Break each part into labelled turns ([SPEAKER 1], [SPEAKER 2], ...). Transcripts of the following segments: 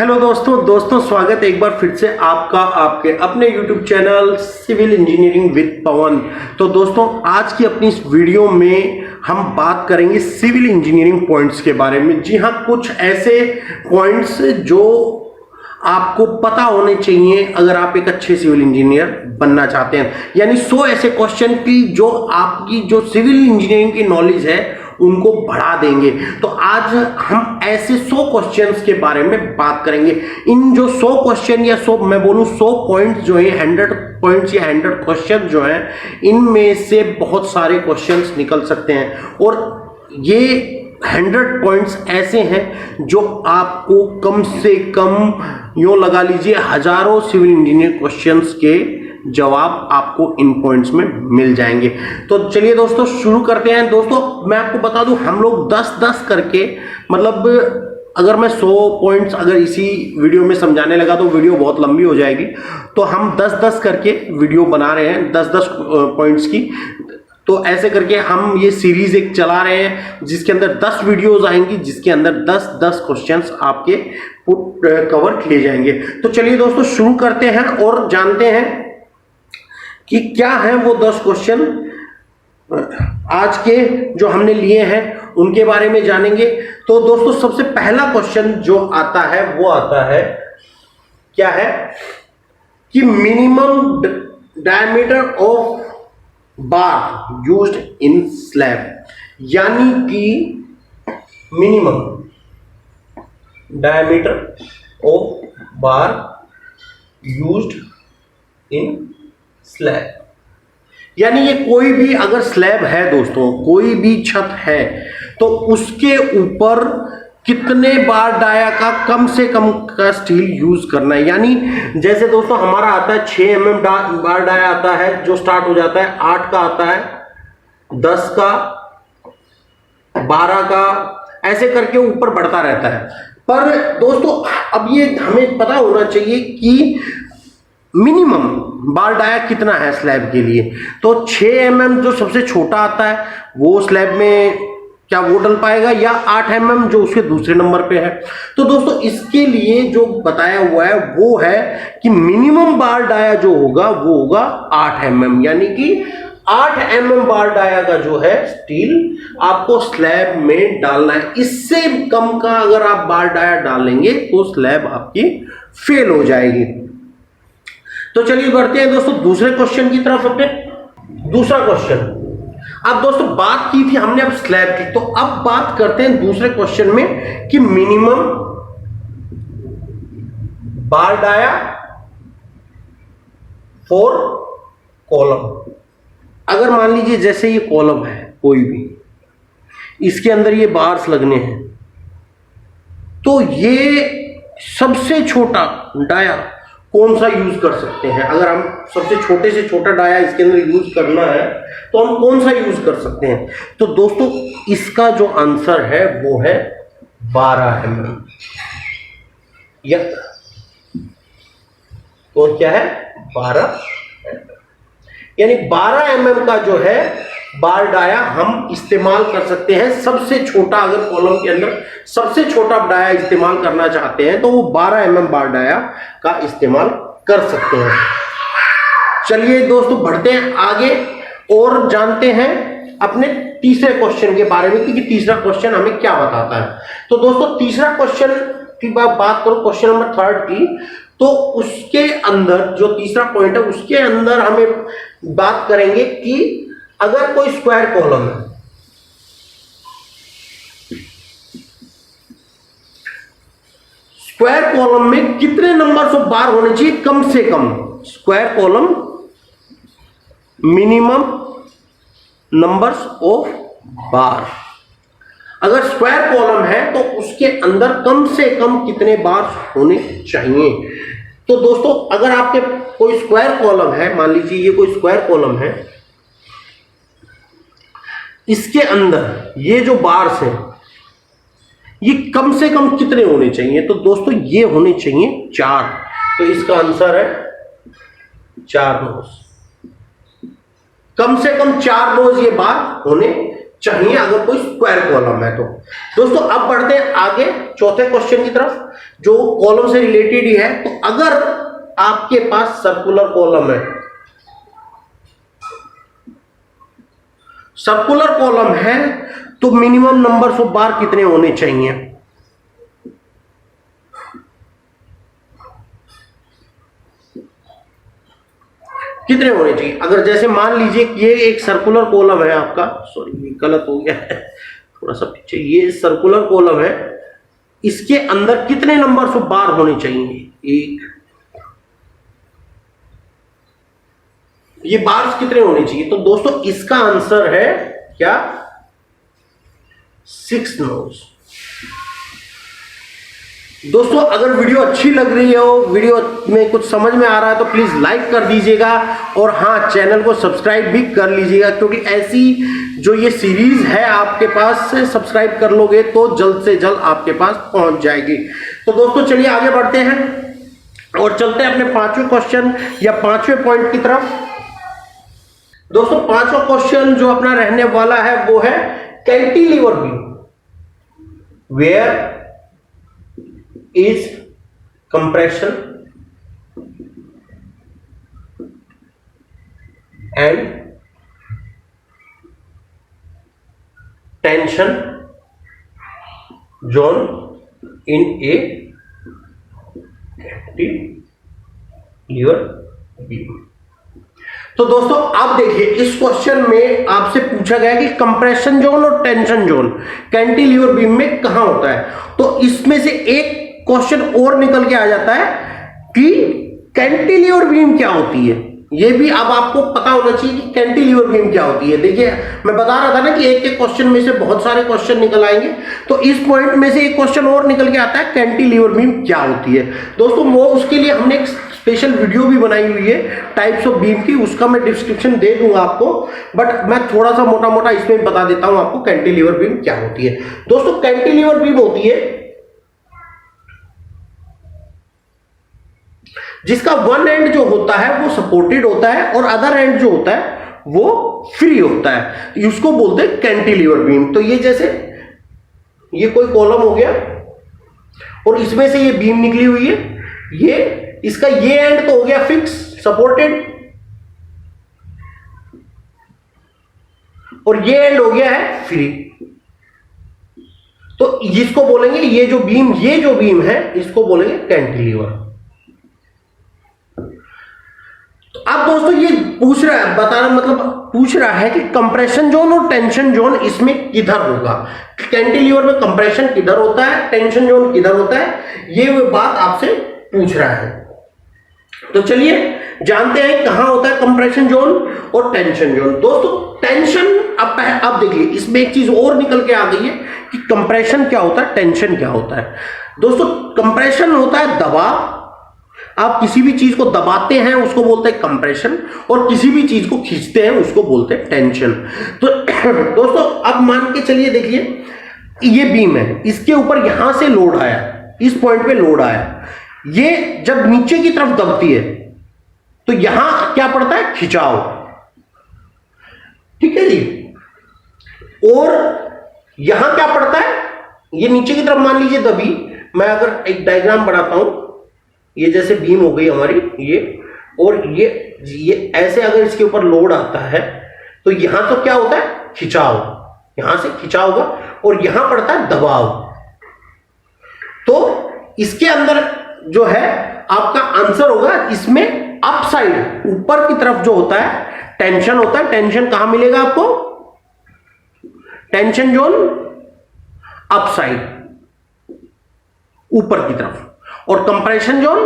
[SPEAKER 1] Hello दोस्तों स्वागत है एक बार फिर से आपका आपके अपने YouTube channel civil engineering with Pawan. तो दोस्तों आज की अपनी इस वीडियो में हम बात करेंगे सिविल इंजीनियरिंग पॉइंट्स के बारे में। जी हाँ, कुछ ऐसे पॉइंट्स जो आपको पता होने चाहिए अगर आप एक अच्छे सिविल इंजीनियर बनना चाहते हैं, यानी 100 ऐसे क्वेश्चन की जो आपकी जो सिविल इंजीनियरिंग की नॉलेज है उनको बढ़ा देंगे। तो आज हम ऐसे 100 क्वेश्चंस के बारे में बात करेंगे। इन जो 100 क्वेश्चन या 100 मैं बोलूं 100 पॉइंट्स जो है 100 पॉइंट्स या 100 क्वेश्चन जो हैं, इनमें से बहुत सारे क्वेश्चंस निकल सकते हैं और ये 100 पॉइंट्स ऐसे हैं जो आपको कम से कम यूं लगा लीजिए हजारों सिविल इंजीनियर क्वेश्चंस के जवाब आपको इन पॉइंट्स में मिल जाएंगे। तो चलिए दोस्तों शुरू करते हैं। दोस्तों मैं आपको बता दूं, हम लोग 10-10 करके, मतलब अगर मैं 100 पॉइंट्स अगर इसी वीडियो में समझाने लगा तो वीडियो बहुत लंबी हो जाएगी। तो हम 10-10 करके वीडियो बना रहे हैं 10-10 पॉइंट्स की। तो ऐसे करके हम ये सीरीज एक चला रहे हैं जिसके अंदर 10 वीडियोस आएंगी, जिसके अंदर 10-10 क्वेश्चंस आपके कवर किए जाएंगे। तो चलिए दोस्तों शुरू करते हैं और जानते हैं कि क्या है वो 10 क्वेश्चन आज के जो हमने लिए हैं उनके बारे में जानेंगे। तो दोस्तों सबसे पहला क्वेश्चन जो आता है वो आता है, क्या है कि minimum diameter of bar used in slab, यानी कि minimum diameter of bar used in slab, यानी ये कोई भी अगर स्लैब है दोस्तों, कोई भी छत है, तो उसके ऊपर कितने बार डाया का कम से कम का स्टील यूज करना है। यानी जैसे दोस्तों हमारा आता है 6 mm बार डाया आता है जो स्टार्ट हो जाता है, 8 का आता है, 10 का, 12 का, ऐसे करके ऊपर बढ़ता रहता है। पर दोस्तों अब ये हमें पता होना चाहिए कि मिनिमम बार डाया कितना है स्लैब के लिए। तो 6 mm जो सबसे छोटा आता है वो स्लैब में क्या वो डल पाएगा, या 8 mm जो उसके दूसरे नंबर पे है। तो दोस्तों इसके लिए जो बताया हुआ है वो है कि मिनिमम बार डाया जो होगा वो होगा 8 mm, यानी कि 8 mm बार डाया का जो है स्टील आपको स्लैब में डालना है। इससे कम का अगर आप बार डाया डालेंगे तो स्लैब आपकी फेल हो जाएगी। तो चलिए बढ़ते हैं दोस्तों दूसरे क्वेश्चन की तरफ। अपने दूसरा क्वेश्चन, अब दोस्तों बात की थी हमने अब स्लैब की, तो अब बात करते हैं दूसरे क्वेश्चन में कि minimum bar dia for column. अगर मान लीजिए जैसे ये कॉलम है कोई भी, इसके अंदर ये बार्स लगने हैं, तो ये सबसे छोटा डाया कौन सा यूज कर सकते हैं। अगर हम सबसे छोटे से छोटा डाया इसके अंदर यूज करना है तो हम कौन सा यूज कर सकते हैं। तो दोस्तों इसका जो आंसर है वो है 12 mm। या तो क्या है 12 mm, यानी 12 mm का जो है बार डाया हम इस्तेमाल कर सकते हैं। सबसे छोटा अगर कॉलम के अंदर सबसे छोटा डाया इस्तेमाल करना चाहते हैं तो वो 12 mm बार डाया का इस्तेमाल कर सकते हैं। चलिए दोस्तों बढ़ते हैं आगे और जानते हैं अपने तीसरे क्वेश्चन के बारे में कि तीसरा क्वेश्चन हमें क्या बताता है। तो दोस्तों तीसरा क्वेश्चन की बात करो, क्वेश्चन नंबर 3 की, तो उसके अंदर जो तीसरा पॉइंट है उसके अंदर हमें बात करेंगे कि अगर कोई स्क्वायर कॉलम है, स्क्वायर कॉलम में कितने नंबर्स ऑफ बार होने चाहिए कम से कम। Square column minimum numbers of bar, अगर स्क्वायर कॉलम है तो उसके अंदर कम से कम कितने बार होने चाहिए। तो दोस्तों अगर आपके कोई स्क्वायर कॉलम है, मान लीजिए ये कोई स्क्वायर कॉलम है, इसके अंदर ये जो बार्स हैं ये कम से कम कितने होने चाहिए। तो दोस्तों ये होने चाहिए 4। तो इसका आंसर है 4 नोज, कम से कम 4 नोज ये बार होने चाहिए अगर कोई स्क्वायर कॉलम है तो। दोस्तों अब बढ़ते हैं आगे चौथे क्वेश्चन की तरफ, जो कॉलम से रिलेटेड ही है। तो अगर आपके पास सर्कुलर कॉलम है, सर्कुलर कॉलम है तो मिनिमम नंबर्स ऑफ बार कितने होने चाहिए? कितने होने चाहिए? अगर जैसे मान लीजिए ये एक सर्कुलर कॉलम है आपका, सॉरी गलत हो गया है थोड़ा सा पीछे, ये सर्कुलर कॉलम है, इसके अंदर कितने नंबर्स ऑफ बार होने चाहिए? एक, ये बार्स कितने होने चाहिए? तो दोस्तों इसका आंसर है क्या? 6 नोड्स। दोस्तों अगर वीडियो अच्छी लग रही हो, वीडियो में कुछ समझ में आ रहा है तो प्लीज लाइक कर दीजिएगा, और हाँ चैनल को सब्सक्राइब भी कर लीजिएगा, क्योंकि ऐसी जो ये सीरीज है आपके पास से सब्सक्राइब कर लोगे तो जल्द से जल्द आपके पास पहुंच जाएगी। तो दोस्तों चलिए आगे बढ़ते हैं और चलते हैं अपने पांचवें क्वेश्चन या पांचवें पॉइंट की तरफ। दोस्तों पांचवा क्वेश्चन जो अपना रहने वाला है वो है cantilever beam, where is compression and tension zone in a cantilever beam। तो दोस्तों आप देखिए इस क्वेश्चन में आपसे पूछा गया कि कंप्रेशन जोन और टेंशन जोन कैंटिलीवर बीम में कहां होता है। तो इसमें से एक क्वेश्चन और निकल के आ जाता है कि कैंटिलीवर बीम क्या होती है। यह भी अब आपको पता होना चाहिए कि कैंटिलीवर बीम क्या होती है। देखिए मैं बता रहा था ना कि एक एक क्वेश्चन में से बहुत सारे क्वेश्चन निकल आएंगे, तो इस पॉइंट में से एक क्वेश्चन और निकल के आता है कैंटिलीवर बीम क्या होती है। दोस्तों वो उसके लिए हमने एक स्पेशल वीडियो भी बनाई हुई है टाइप्स ऑफ बीम की, उसका मैं डिस्क्रिप्शन दे दूंगा आपको, बट मैं थोड़ा सा मोटा मोटा इसमें बता देता हूं आपको कैंटिलीवर बीम क्या होती है। दोस्तों कैंटिलीवर बीम होती है जिसका वन एंड जो होता है वो सपोर्टेड होता है और अदर एंड जो होता है वो फ्री होता है, उसको बोलते हैं कैंटिलीवर बीम। तो ये जैसे ये कोई कॉलम हो गया और इसमें से ये बीम निकली हुई है, ये इसका ये एंड तो हो गया फिक्स सपोर्टेड और ये एंड हो गया है फ्री, तो इसको बोलेंगे ये जो बीम है इसको बोलेंगे कैंटिलीवर। अब दोस्तों ये पूछ रहा है, बताना मतलब पूछ रहा है कि कंप्रेशन जोन और टेंशन जोन इसमें किधर होगा। कैंटिलीवर में कंप्रेशन किधर होता है, टेंशन जोन किधर होता है, ये वो बात आपसे पूछ रहा है। तो चलिए जानते हैं कहां होता है कंप्रेशन जोन और टेंशन जोन। दोस्तों टेंशन अब देखिए इसमें एक चीज और निकल के आ गई है कि कंप्रेशन क्या होता है, टेंशन क्या होता है। दोस्तों कंप्रेशन होता है दबाव, आप किसी भी चीज को दबाते हैं उसको बोलते हैं कंप्रेशन, और किसी भी चीज को खींचते हैं उसको बोलते हैं टेंशन। तो दोस्तों अब मान के चलिए, देखिए ये बीम है, इसके ऊपर यहां से लोड आया, इस पॉइंट पे लोड आया, ये जब नीचे की तरफ दबती है तो यहां क्या पड़ता है, खिंचाव, ठीक है जी। और यहां क्या पड़ता है, ये नीचे की तरफ मान लीजिए दबी, मैं अगर एक डायग्राम बनाता हूं, ये जैसे बीम हो गई हमारी ये, और ये ऐसे अगर इसके ऊपर लोड आता है तो यहां तो क्या होता है, खिंचाव, यहां से खिंचाव होगा और यहां पड़ता है दबाव। तो इसके अंदर जो है आपका आंसर होगा इसमें अप साइड, ऊपर की तरफ जो होता है टेंशन होता है। टेंशन कहां मिलेगा आपको, टेंशन जोन अप साइड, ऊपर की तरफ, और कंप्रेशन जोन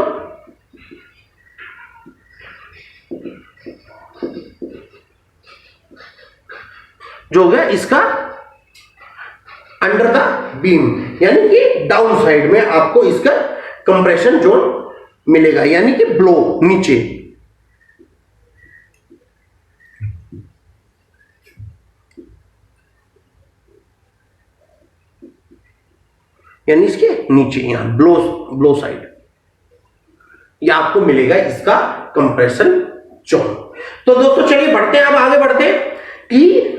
[SPEAKER 1] जो हो गया इसका अंडर द बीम, यानी कि डाउन साइड में आपको इसका कंप्रेशन जोन मिलेगा, यानी कि ब्लो नीचे। यानी इसके नीचे यहां ब्लो साइड, ये आपको मिलेगा इसका कंप्रेशन जोन। तो दोस्तों चलिए बढ़ते हैं, अब आगे बढ़ते हैं कि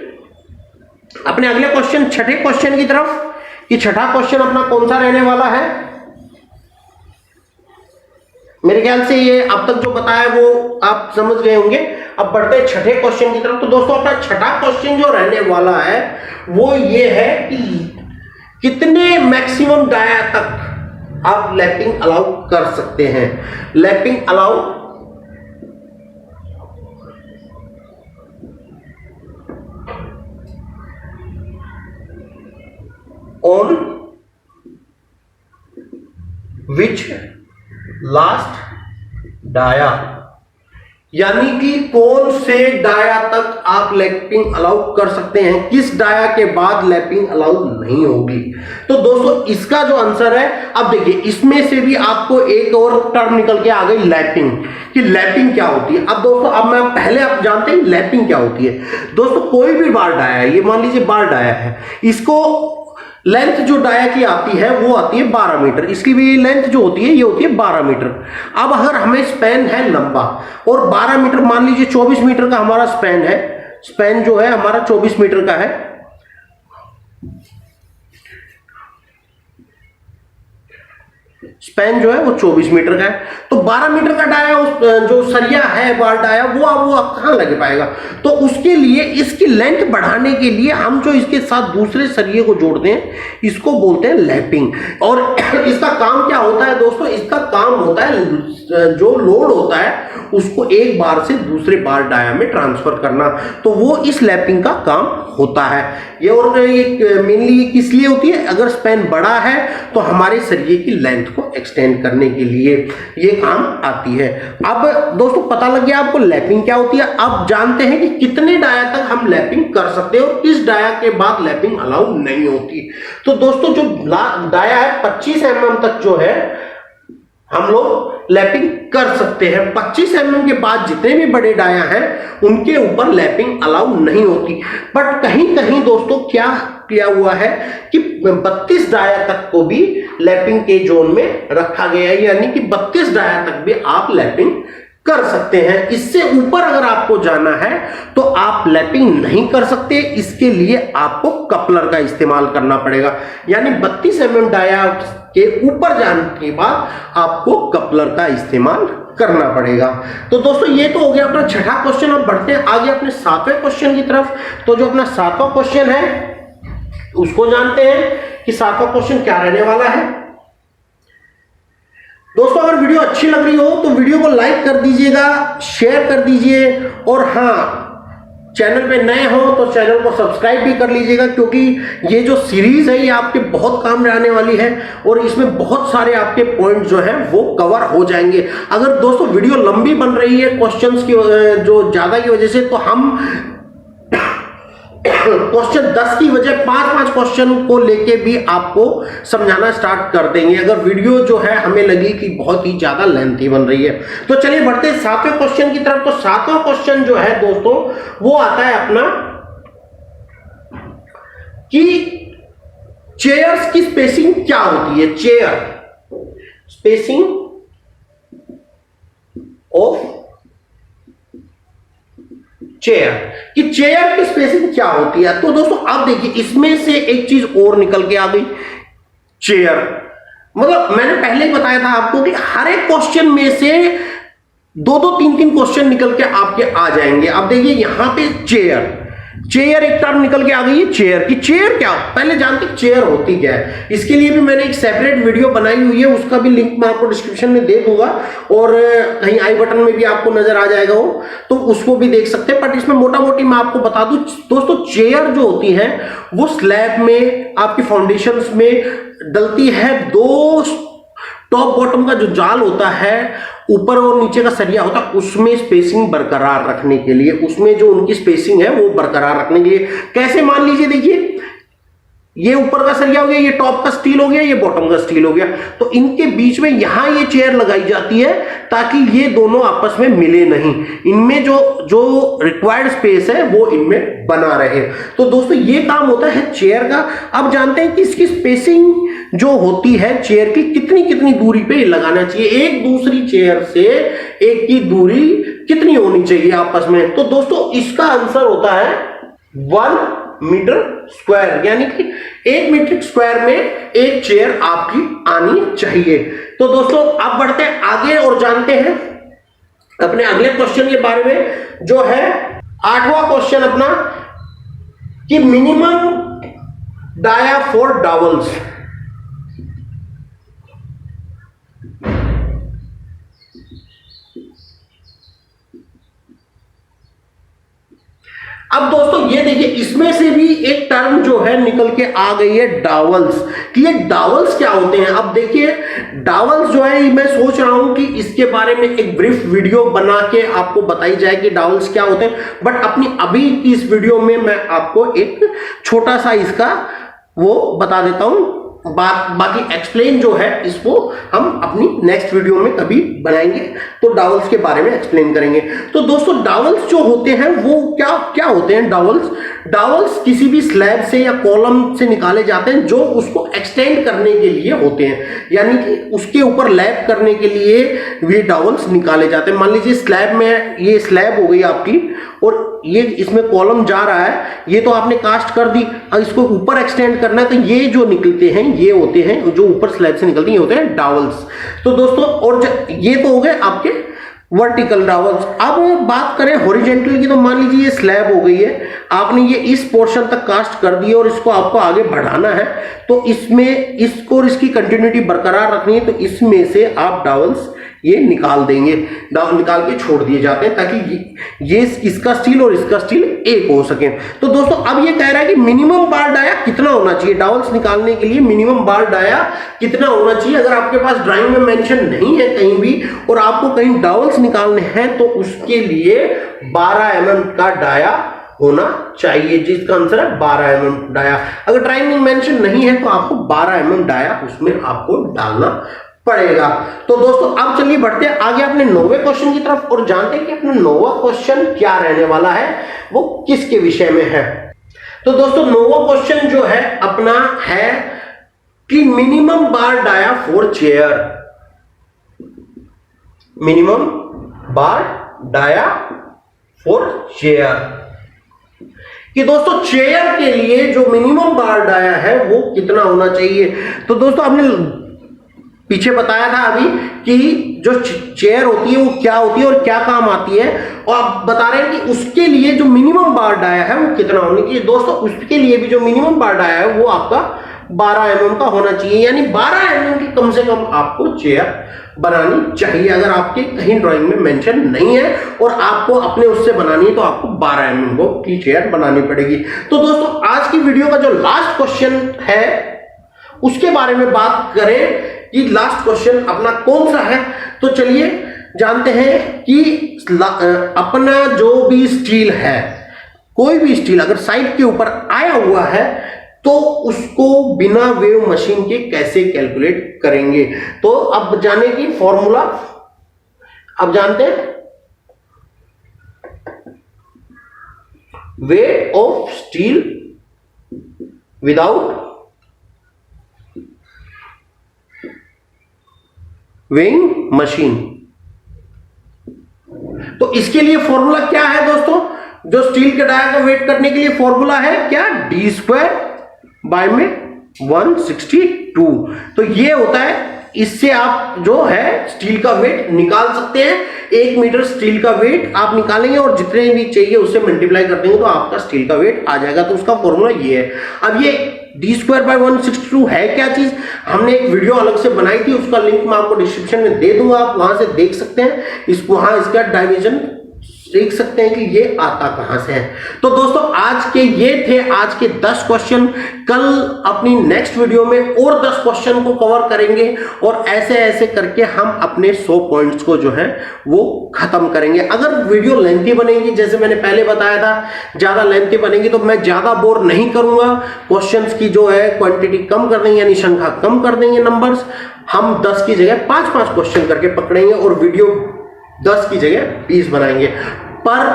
[SPEAKER 1] अपने अगले क्वेश्चन, छठे क्वेश्चन की तरफ, कि छठा क्वेश्चन अपना कौन सा रहने वाला है। मेरे ख्याल से ये अब तक जो बताया वो आप समझ गए होंगे। अब बढ़ते हैं छठे क्वेश्चन की तरफ। तो दोस्तों अपना छठा क्वेश्चन जो रहने वाला है वो ये है कि कितने मैक्सिमम डाया तक आप लैपिंग अलाउ कर सकते हैं। Lapping allow on which last dia, यानी कि कौन से डाया तक आप लैपिंग अलाउ कर सकते हैं, किस डाया के बाद लैपिंग अलाउ नहीं होगी। तो दोस्तों इसका जो आंसर है, अब देखिए इसमें से भी आपको एक और टर्म निकल के आ गई लैपिंग, कि लैपिंग क्या होती है। अब दोस्तों अब मैं पहले आप जानते हैं लैपिंग क्या होती है। दोस्तों कोई भी बार डाया है, ये मान लीजिए बार डाया है, इसको लेंथ जो डाया की आती है वो आती है 12 मीटर, इसकी भी लेंथ जो होती है ये होती है 12 मीटर। अब अगर हमें स्पैन है लंबा और 12 मीटर, मान लीजिए 24 मीटर का हमारा स्पैन है, स्पैन जो है हमारा 24 मीटर का है, स्पैन जो है वो 24 मीटर का है, तो 12 मीटर का डाया जो सरिया है बार डाया वो कहां लग पाएगा। तो उसके लिए इसकी लेंथ बढ़ाने के लिए हम जो इसके साथ दूसरे सरिये को जोड़ते हैं इसको बोलते हैं लैपिंग। और इसका काम क्या होता है दोस्तों, इसका काम होता है जो लोड होता है उसको एक बार से दूसरे बार डाया में ट्रांसफर करना, तो वो इस लैपिंग का काम होता है ये। और ये मेनली किस लिए होती है, अगर स्पैन बड़ा है तो हमारे सरिये की लेंथ को एक्सटेंड करने के लिए ये काम आती है। अब दोस्तों पता लग गया आपको लैपिंग क्या होती है। अब जानते हैं कि कितने डाया तक हम लैपिंग कर सकते हैं और किस डाया के बाद लैपिंग अलाउ नहीं होती। तो दोस्तों जो डाया है 25 mm तक जो है हम लोग लैपिंग कर सकते हैं। 25 mm के बाद जितने भी बड़े डाया हैं उनके ऊपर लैपिंग अलाउ नहीं होती। बट कहीं कहीं दोस्तों क्या किया हुआ है कि 32 डाया तक को भी लैपिंग के जोन में रखा गया है, यानी कि 32 डाया तक भी आप लैपिंग कर सकते हैं। इससे ऊपर अगर आपको जाना है तो आप लैपिंग नहीं कर सकते, इसके लिए आपको कपलर का इस्तेमाल करना पड़ेगा, यानी 32 mm डाया के ऊपर जाने के बाद आपको कपलर का इस्तेमाल करना पड़ेगा। तो दोस्तों ये तो हो गया अपना छठा क्वेश्चन। अब बढ़ते हैं आगे अपने सातवें क्वेश्चन की तरफ। तो जो अपना सातवां क्वेश्चन है उसको जानते हैं कि सातवां क्वेश्चन क्या रहने वाला है। दोस्तों अगर वीडियो अच्छी लग रही हो तो वीडियो को लाइक कर दीजिएगा, शेयर कर दीजिए, और हाँ चैनल पे नए हो तो चैनल को सब्सक्राइब भी कर लीजिएगा, क्योंकि ये जो सीरीज है ये आपके बहुत काम में आने वाली है और इसमें बहुत सारे आपके पॉइंट जो हैं वो कवर हो जाएंगे। अगर दोस्तों वीडियो लंबी बन रही है क्वेश्चंस की जो ज्यादा की वजह से, तो हम क्वेश्चन 10 की वजह 5-5 क्वेश्चन को लेके भी आपको समझाना स्टार्ट कर देंगे, अगर वीडियो जो है हमें लगी कि बहुत ही ज्यादा लेंथी बन रही है। तो चलिए बढ़ते हैं सातवें क्वेश्चन की तरफ। तो सातवां क्वेश्चन जो है दोस्तों वो आता है अपना कि चेयर्स की स्पेसिंग क्या होती है। चेयर स्पेसिंग ऑफ चेयर, कि चेयर की स्पेसिंग क्या होती है। तो दोस्तों आप देखिए इसमें से एक चीज और निकल के आ गई, चेयर मतलब मैंने पहले ही बताया था आपको कि हर एक क्वेश्चन में से 2-2, 3-3 क्वेश्चन निकल के आपके आ जाएंगे। अब देखिए यहां पे चेयर एक टर्म निकल के आ गई है चेयर की। चेयर क्या, पहले जानते चेयर होती क्या है, इसके लिए भी मैंने एक सेपरेट वीडियो बनाई हुई है, उसका भी लिंक मैं आपको डिस्क्रिप्शन में दे दूंगा और कहीं आई बटन में भी आपको नजर आ जाएगा वो, तो उसको भी देख सकते हैं। बट इसमें मोटा मोटी मैं आपको बता दूं दोस्तों, चेयर जो होती है वो स्लैब में आपकी फाउंडेशंस में डलती है। 2 टॉप बॉटम का जो जाल होता है, ऊपर और नीचे का सरिया होता है, उसमें स्पेसिंग बरकरार रखने के लिए, उसमें जो उनकी स्पेसिंग है वो बरकरार रखने के लिए कैसे, मान लीजिए देखिए ये ऊपर का सरिया हो गया, ये टॉप का स्टील हो गया, ये बॉटम का स्टील हो गया, तो इनके बीच में यहां ये चेयर लगाई जाती है ताकि ये दोनों आपस में मिले नहीं, इनमें जो रिक्वायर्ड स्पेस है वो इनमें बना रहे। तो दोस्तों ये काम होता है चेयर का। अब जानते हैं कि इसकी स्पेसिंग जो होती है चेयर की कितनी दूरी पे लगाना चाहिए, एक दूसरी चेयर से एक की दूरी कितनी होनी चाहिए आपस में। तो दोस्तों इसका आंसर होता है 1 मीटर स्क्वायर, यानी कि 1 मीटर स्क्वायर में एक चेयर आपकी आनी चाहिए। तो दोस्तों अब बढ़ते हैं आगे और जानते हैं अपने अगले क्वेश्चन के बारे में, जो है 8वां क्वेश्चन अपना कि मिनिमम डाया फॉर डॉवल्स। अब दोस्तों ये देखिए, इसमें से भी एक टर्म जो है निकल के आ गई है डावल्स, कि ये डावल्स क्या होते हैं। अब देखिए डावल्स जो है, मैं सोच रहा हूं कि इसके बारे में एक ब्रीफ वीडियो बना के आपको बताई जाए कि डावल्स क्या होते हैं, बट अपनी अभी की इस वीडियो में मैं आपको एक छोटा सा इसका वो बता देता हूं। बाकी एक्सप्लेन जो है इसको हम अपनी नेक्स्ट वीडियो में कभी बनाएंगे, तो डावल्स के बारे में एक्सप्लेन करेंगे। तो दोस्तों डावल्स जो होते हैं वो क्या क्या होते हैं। डावल्स किसी भी स्लैब से या कॉलम से निकाले जाते हैं जो उसको एक्सटेंड करने के लिए होते हैं, यानी कि उसके ऊपर लैप करने के लिए ये डावल्स निकाले जाते हैं। मान लीजिए स्लैब में, ये स्लैब हो गई आपकी और ये इसमें कॉलम जा रहा है, ये तो आपने कास्ट कर दी, और इसको ऊपर एक्सटेंड करना है, तो ये जो निकलते हैं ये होते हैं, जो ऊपर स्लैब से निकलते हैं ये होते हैं डावल्स। तो दोस्तों और ये तो हो गए आपके वर्टिकल डावल्स। अब बात करें हॉरिजॉन्टल की, तो मान लीजिए ये स्लैब हो गई है, आपने ये इस पोर्शन तक कास्ट कर दी और इसको आपको आगे बढ़ाना है, तो इसमें इसको और इसकी कंटिन्यूटी बरकरार रखनी है, तो इसमें से आप डावल्स ये निकाल देंगे, निकाल के छोड़ दिए जाते हैं ताकि ये इसका स्टील और इसका स्टील एक हो सके। तो दोस्तों अब ये कह रहा है कि मिनिमम बार डाया कितना होना चाहिए, डावल्स निकालने के लिए मिनिमम बार डाया कितना होना चाहिए। अगर आपके पास ड्राइंग में मेंशन नहीं है कहीं भी और आपको कहीं डावल्स निकालने हैं, तो उसके लिए 12 mm का डाया होना चाहिए, जिसका आंसर है 12 mm डाया। अगर ड्राइंग में मेंशन नहीं है तो आपको 12 mm डाया उसमें आपको डालना पड़ेगा। तो दोस्तों अब चलिए बढ़ते हैं आगे अपने 9वें क्वेश्चन की तरफ और जानते हैं कि अपना 9वां क्वेश्चन क्या रहने वाला है, वो किसके विषय में है। तो दोस्तों 9वां क्वेश्चन जो है अपना है कि minimum bar dia for chair. Minimum bar dia for chair, कि दोस्तों चेयर के लिए जो मिनिमम बार डाया है वो कितना होना चाहिए। तो दोस्तों आपने पीछे बताया था अभी कि जो चेयर होती है वो क्या होती है और क्या काम आती है, और आप बता रहे हैं कि उसके लिए जो मिनिमम बार डाया है वो कितना होना चाहिए। दोस्तों उसके लिए भी जो मिनिमम बार डाया है वो आपका 12 mm का होना चाहिए, यानी 12 mm की कम से कम आपको चेयर बनानी चाहिए। अगर आपके कहीं ड्राइंग में मेंशन नहीं है और आपको अपने उससे बनानी है तो आपको 12 mm की चेयर बनानी पड़ेगी। तो दोस्तों आज की वीडियो का जो लास्ट क्वेश्चन है उसके बारे में बात करें कि लास्ट क्वेश्चन अपना कौन सा है। तो चलिए जानते हैं कि अपना जो भी स्टील है, कोई भी स्टील अगर साइड के ऊपर आया हुआ है तो उसको बिना वेव मशीन के कैसे कैलकुलेट करेंगे। तो अब जाने की फॉर्मूला अब जानते हैं, weight of steel without weighing machine. तो इसके लिए फॉर्मूला क्या है दोस्तों, जो स्टील के डाया का वेट करने के लिए फॉर्मूला है क्या, d² बाय में 162। तो ये होता है, इससे आप जो है स्टील का वेट निकाल सकते हैं। 1 मीटर स्टील का वेट आप निकालेंगे और जितने भी चाहिए उससे मल्टीप्लाई कर देंगे तो आपका स्टील का वेट आ जाएगा। तो उसका फॉर्मूला ये है। अब ये d² बाय 162 है क्या चीज, हमने एक वीडियो अलग से बनाई थी, उसका लिंक मैं आपको डिस्क्रिप्शन में दे दूंगा, आप वहां से देख सकते हैं। वहां इसका डाइविजन देख सकते हैं कि ये आता कहां से है। तो दोस्तों आज के ये थे आज के 10 क्वेश्चन। कल अपनी नेक्स्ट वीडियो में और 10 क्वेश्चन को कवर करेंगे और ऐसे ऐसे करके हम अपने 100 पॉइंट्स को जो है वो खत्म करेंगे। अगर वीडियो लेंथी बनेगी, जैसे मैंने पहले बताया था ज्यादा लेंथी बनेगी, तो मैं ज्यादा बोर नहीं करूंगा। क्वेश्चंस की जो है क्वांटिटी कम कर देंगे, यानी संख्या कम कर देंगे, नंबर्स हम 10 की जगह 5-5 क्वेश्चन करके पकड़ेंगे और वीडियो 10 की जगह 20 बनाएंगे। पर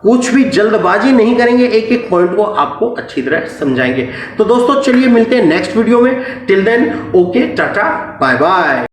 [SPEAKER 1] कुछ भी जल्दबाजी नहीं करेंगे, एक एक पॉइंट को आपको अच्छी तरह समझाएंगे। तो दोस्तों चलिए मिलते हैं नेक्स्ट वीडियो में। Till then okay, tata, bye bye.